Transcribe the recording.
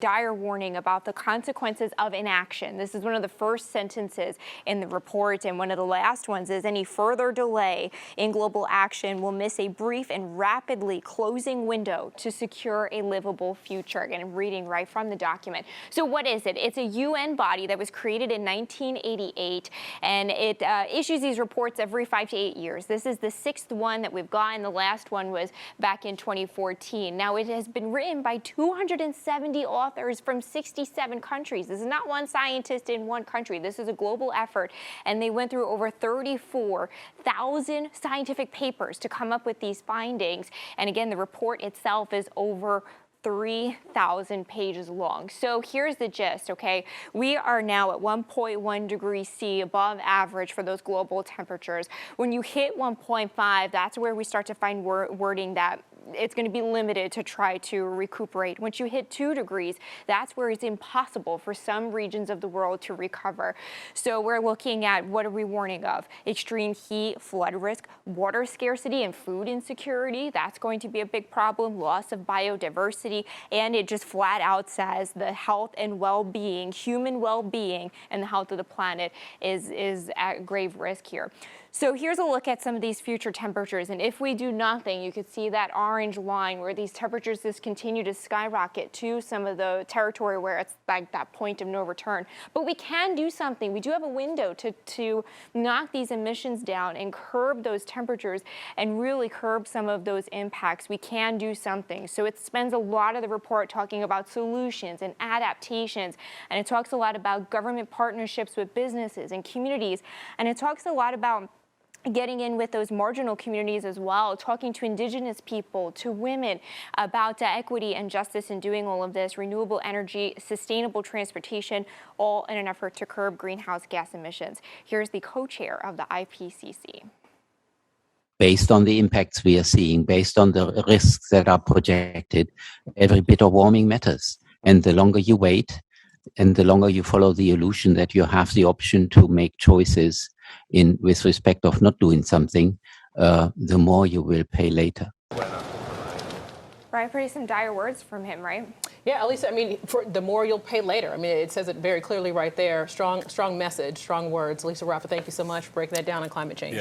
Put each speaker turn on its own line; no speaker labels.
dire warning about the consequences of inaction. This is one of the first sentences in the report, and one of the last ones is any further delay in global action will miss a brief and rapidly closing window to secure a livable future. Again, I'm reading right from the document. So what is it? It's a UN body that was created in 1988, and it issues these reports every 5 to 8 years. This is the 6th one that we've gotten. The last one was back in 2014. Now, it has been written by 270 authors from 67 countries. This is not one scientist in one country. This is a global effort, and they went through over 34,000 scientific papers to come up with these findings. And again, the report itself is over 3,000 pages long. So here's the gist, okay? We are now at 1.1 degrees C above average for those global temperatures. When you hit 1.5, that's where we start to find wording that it's going to be limited to try to recuperate. Once you hit 2 degrees, that's where it's impossible for some regions of the world to recover. So we're looking at, what are we warning of? Extreme heat, flood risk, water scarcity, and food insecurity. That's going to be a big problem. Loss of biodiversity, and it just flat out says the health and well-being, human well-being, and the health of the planet is at grave risk here. So here's a look at some of these future temperatures, and if we do nothing, you could see that orange line where these temperatures just continue to skyrocket to some of the territory where it's like that point of no return. But we can do something. We do have a window to knock these emissions down and curb those temperatures and really curb some of those impacts. We can do something. So it spends a lot of the report talking about solutions and adaptations, and it talks a lot about government partnerships with businesses and communities, and it talks a lot about getting in with those marginal communities as well, talking to indigenous people, to women about equity and justice in doing all of this, renewable energy, sustainable transportation, all in an effort to curb greenhouse gas emissions. Here's the co-chair of the IPCC.
Based on the impacts we are seeing, based on the risks that are projected, every bit of warming matters. And the longer you wait, and the longer you follow the illusion that you have the option to make choices with respect of not doing something, the more you will pay later.
Right, pretty some dire words from him, right?
Yeah, Elisa, I mean, for the more you'll pay later. I mean, it says it very clearly right there. Strong message, strong words. Elisa Raffa, thank you so much for breaking that down on climate change.